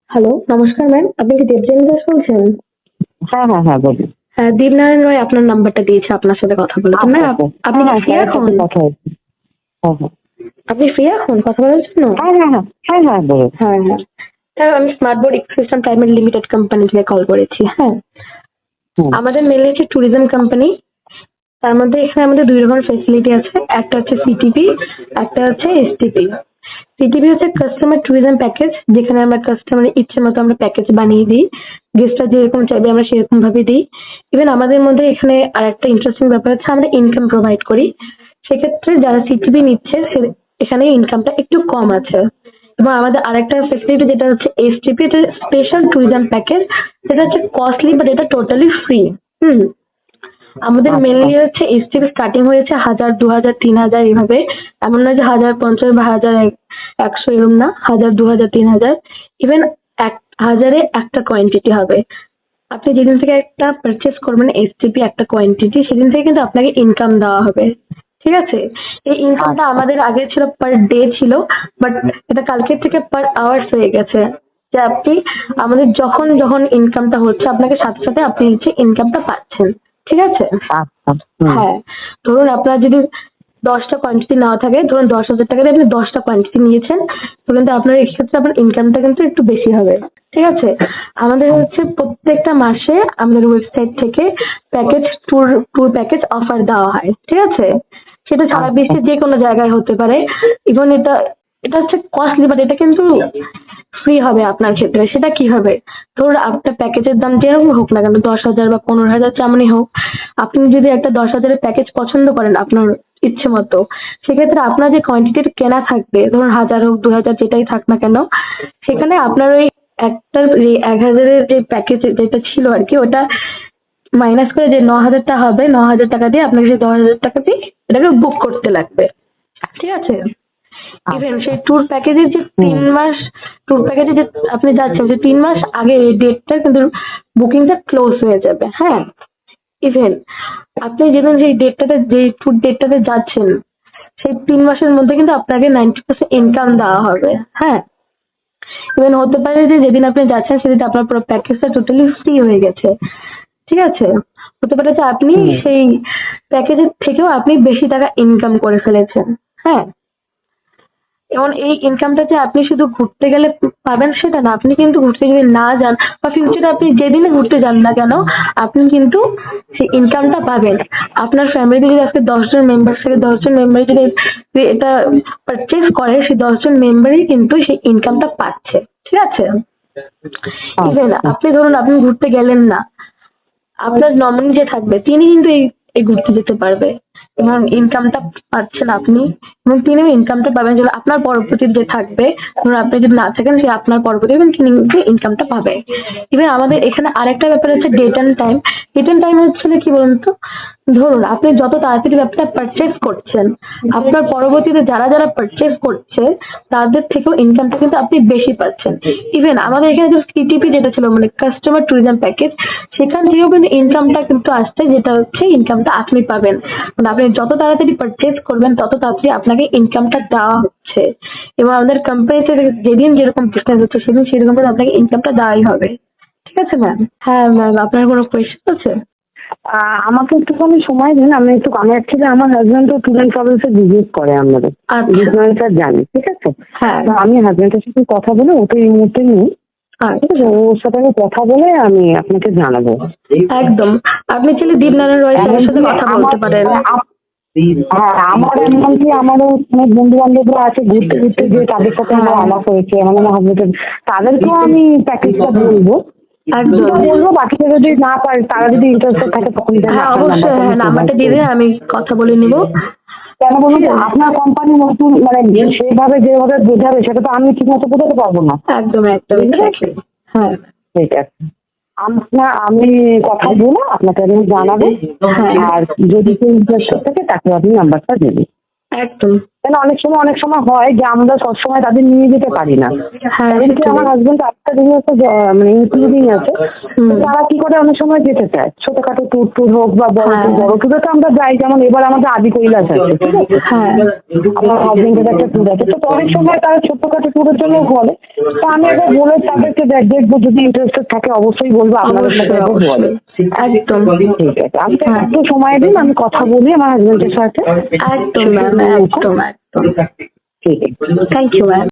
Hello, নমস্কার ma'am. আপনি কি দেবযানী দাস বলছেন? হ্যাঁ, হ্যাঁ, হ্যাঁ, বলুন। হ্যাঁ, দীপনারায়ণ রয় আপনার নাম্বারটা দিয়েছে আপনার সাথে কথা বলার জন্য। আচ্ছা, ম্যাম, আচ্ছা। আপনি হ্যাঁ, কি হ্যাঁ, ফ্রি স্যারের এখন? সাথে কথা হয়েছে। হ্যাঁ, হ্যাঁ। আপনি ফ্রি এখন কথা বলার জন্য? হ্যাঁ, হ্যাঁ, হ্যাঁ। হ্যাঁ, হ্যাঁ, বলুন। হ্যাঁ, হ্যাঁ। স্যার, আমি smart board ecosystem private limited company থেকে কল করেছি। হ্যাঁ, হুম। আমাদের মেনলি হচ্ছে ট্যুরিজম কোম্পানি। তার মধ্যে এখানে আমাদের ২ রকমের ফেসিলিটি আছে। একটা হচ্ছে সিটিপি, একটা হচ্ছে এসটিপি। সিটিপি হচ্ছে কাস্টমার ট্যুরিজম প্যাকেজ, যেখানে আমরা কাস্টমারের ইচ্ছে মতো আমরা প্যাকেজ বানিয়ে দিই। গেস্টরা যেরকম চাইবে আমরা সেরকম ভাবে দিই। ইভেন আমাদের মধ্যে এখানে আরেকটা ইন্টারেস্টিং ব্যাপার হচ্ছে আমরা ইনকাম প্রোভাইড করি। সেক্ষেত্রে যারা সিটিপি নিচ্ছে এখানে ইনকামটা একটু কম আছে। এবং আমাদের আরেকটা ফেসিলিটি যেটা হচ্ছে এসটিপি, এটা স্পেশাল ট্যুরিজম প্যাকেজ। যেটা হচ্ছে কস্টলি বাট এটা টোটালি ফ্রি। হুম। আমাদের আচ্ছা। মেনলি হচ্ছে এসটিপি স্টার্টিং হয়েছে ১০০০, ২০০০, ৩০০০ এভাবে। এমন না যে ১০৫০ বা ১০০০, ১০০ এরকম না। ১০০০, ২০০০, ৩০০০। ইভেন ১০০০ একটা কোয়ান্টিটি হবে। আপনি যেদিন থেকে একটা পারচেজ করবেন এসটিপি একটা কোয়ান্টিটি, সেদিন থেকে কিন্তু আপনাকে ইনকাম দেওয়া হবে। ঠিক আছে? এই ইনকামটা আচ্ছা। আমাদের আগে ছিল পার ডে ছিল, বাট এটা কালকের থেকে পার আওয়ার্স হয়ে গেছে। যে আপনি আমাদের যখন যখন ইনকামটা হচ্ছে আপনাকে সাথে সাথে আপনি হচ্ছে ইনকামটা পাচ্ছেন। ঠিক আছে? আচ্ছা। হুম। হ্যাঁ, ধরুন আপনার যদি ১০টা কোয়ান্টিটি নেওয়া থাকে, ধরুন ১০,০০০ টাকা দিয়ে আপনি ১০টা কোয়ান্টিটি নিয়েছেন, তো কিন্তু আপনার এক্ষেত্রে আপনার ইনকামটা কিন্তু একটু বেশি হবে। ঠিক আছে? আমাদের হচ্ছে প্রত্যেকটা মাসে আমাদের ওয়েবসাইট থেকে প্যাকেজ ট্যুর প্যাকেজ অফার দেওয়া হয়। ঠিক আছে? সেটা সারা আচ্ছা। বিশ্বের যেকোনো জায়গায় হতে পারে। ইভেন এটা এটা হচ্ছে কস্টলি, বাট এটা কিন্তু ফ্রি হবে আপনার ক্ষেত্রে। সেটা কি হবে? ধরুন আপনার প্যাকেজের দাম যেরকম হোক না কেন, ১০,০০০ বা ১৫,০০০ যেমনই হোক, আপনি যদি একটা ১০,০০০ এর প্যাকেজ পছন্দ করেন আপনার ইচ্ছে মতো, সেক্ষেত্রে আপনার যে কোয়ান্টিটির কেনা থাকবে, ধরুন ১০০০ হোক, ২০০০ যেটাই থাক না কেন, সেখানে আপনার ওই একটার ১,০০০ এর যে প্যাকেজ যেটা ছিল আরকি, ওটা মাইনাস করে যে ৯,০০০ টা হবে, ৯,০০০ টাকা দিয়ে আপনাকে সেই ১০,০০০ টাকা দিয়ে এটাকে বুক করতে লাগবে। ঠিক আছে? ইভেন আচ্ছা। সেই ট্যুর প্যাকেজের যে হুম। ৩ মাস ট্যুর প্যাকেজে যে আপনি যাচ্ছেন, যে ৩ মাস আগে এই ডেটটা কিন্তু বুকিংটা ক্লোজ হয়ে যাবে। হ্যাঁ? ইভেন আপনি যেদিন যেই ডেটটাতে যেই ট্যুর ডেটটাতে যাচ্ছেন, সেই ৩ মাসের মধ্যে কিন্তু আপনাকে 90% ইনকাম দেওয়া হবে। হ্যাঁ? ইভেন হতে পারে যে যেদিন আপনি যাচ্ছেন সেদিন আপনার পুরো প্যাকেজটা টোটালি ফ্রি হয়ে গেছে। ঠিক আছে? হতে পারে যে আপনি হুম। সেই প্যাকেজের থেকেও আপনি বেশি টাকা ইনকাম করে ফেলেছেন। হ্যাঁ? এবং এই ইনকামটা যে আপনি শুধু ঘুরতে গেলে পাবেন সেটা না। আপনি কিন্তু ঘুরতে যদি না যান বা ফিউচারে আপনি যেদিনই ঘুরতে যান না কেন, আপনি কিন্তু সেই ইনকামটা পাবেন। আপনার ফ্যামিলিতে যদি আজকে ১০ জন মেম্বার থাকে, ১০ জন মেম্বার যদি এটা পারচেজ করে, সেই ১০ জন মেম্বারই কিন্তু সেই ইনকামটা পাচ্ছে। ঠিক আছে? ইভেন আচ্ছা। আপনি ধরুন আপনি ঘুরতে গেলেন না, আপনার নমিনি যে থাকবে তিনি কিন্তু এই ঘুরতে যেতে পারবে এবং ইনকামটা পাচ্ছেন আপনি, এবং তিনিও ইনকামটা পাবেন। যেগুলো আপনার পরবর্তী যে থাকবে, ধরুন আপনি যদি না থাকেন, সে আপনার পরবর্তী এবং তিনি কিন্তু ইনকামটা পাবে। ইভেন আমাদের এখানে আরেকটা ব্যাপার হচ্ছে date and time. Date and time হচ্ছে কি বলুন তো? ধরুন আপনি যত তাড়াতাড়ি ব্যাপারটা পারচেজ করছেন, আপনার পরবর্তীতে যারা যারা পারচেজ করছে তাদের থেকেও ইনকামটা কিন্তু আপনি বেশি পাচ্ছেন। ইভেন আমাদের এখানে যে সিটিপি যেটা ছিল, মানে কাস্টমার ট্যুরিজম প্যাকেজ, সেখান থেকেও কিন্তু ইনকামটা কিন্তু আসছে, যেটা হচ্ছে ইনকামটা আপনি পাবেন। মানে আপনি যত তাড়াতাড়ি পারচেজ করবেন তত তাড়াতাড়ি আপনাকে ইনকামটা দেওয়া হচ্ছে। এবং আমাদের কোম্পানিতে যেদিন যেরকম বিজনেস হচ্ছে সেদিন সেরকম করে আপনাকে ইনকামটা দেওয়াই হবে। ঠিক আছে ম্যাম? হ্যাঁ ম্যাম, আপনার কোনো কোয়েশ্চেন আছে? আমাকে একটুখানি সময় দিন। আমি অ্যাকচুয়ালি আমার হাসব্যান্ড তো tour and travels A business করে আমাদের। আচ্ছা। বিজনেসটা জানি। ঠিক আছে? হ্যাঁ। তো আমি হাসব্যান্ডের সাথে কথা বলে ও তো এই মুহূর্তে নেই। ঠিক আছে? আচ্ছা। ওর সাথে আমি কথা বলে আমি আপনাকে জানাবো। একদম। আপনি চাইলে দীপনারায়ণ রয় স্যারের সাথে এমনকি কথা আমার বলতে পারেন। হ্যাঁ, আমার এমনকি আমারও অনেক বন্ধু-বান্ধবরা আছে ঘুরতে ঘুরতে যে তাদের সাথে আমার হ্যাঁ, আলাপ হয়েছে। আমার হাসব্যান্ডের তাদেরকেও আমি প্যাকেজটা বলবো। একদম। বলবো বাকিরা যদি না পারে, তারা যদি ইন্টারেস্টেড থাকে তখন আমি হ্যাঁ, আপনার অবশ্যই। নাম্বারটা আমি হ্যাঁ, প্রোভাইড নাম্বারটা দিয়ে করবো। দিন, আমি কথা বলে নিব। কেন বলুন ঠিক তো, আছে? আপনার কোম্পানি নতুন মানে সেভাবে যেভাবে বোঝাবে সেটা তো আমি ঠিকমতো বোঝাতে পারবো না। একদম, একদম, বুঝতে এক্সাক্টলি। পারছেন? হ্যাঁ, ঠিক আছে। আমি কথা বলে আপনাকে আমি জানাবো। হ্যাঁ, আর যদি কেউ ইন্টারেস্টেড থাকে তাকে আপনি নাম্বারটা দেবেন। একদম। কেন অনেক সময় হয় যে আমরা সবসময় তাদের নিয়ে যেতে পারি না। হ্যাঁ, এমনকি আমার হাজবেন্ড একটা দিন হচ্ছে মানে ইনক্লুডিং আছে, তো তারা কি করে অনেক সময় যেতে চায় ছোটখাটো ট্যুর হোক বা বড় হ্যাঁ। বড় ট্যুরে তো আমরা যাই, যেমন এবার আমাদের আদি কৈলাস আছে, ঠিক আছে, হ্যাঁ। আমার হাজবেন্ডের একটা ট্যুর আছে, তো অনেক সময় তারা ছোটখাটো ট্যুরের জন্য বলে। তো আমি একবার বলে তাদেরকে দেখবো, যদি ইন্টারেস্টেড থাকে অবশ্যই বলবো, আপনাদের সাথে একবার বলে। একদম। ঠিক আছে, আমি হ্যাঁ। একটু সময় দিন, আমি কথা বলি আমার হাজবেন্ডের সাথে। একদম ম্যাম, একদম একদম। ঠিক আছে। Thank you ma'am.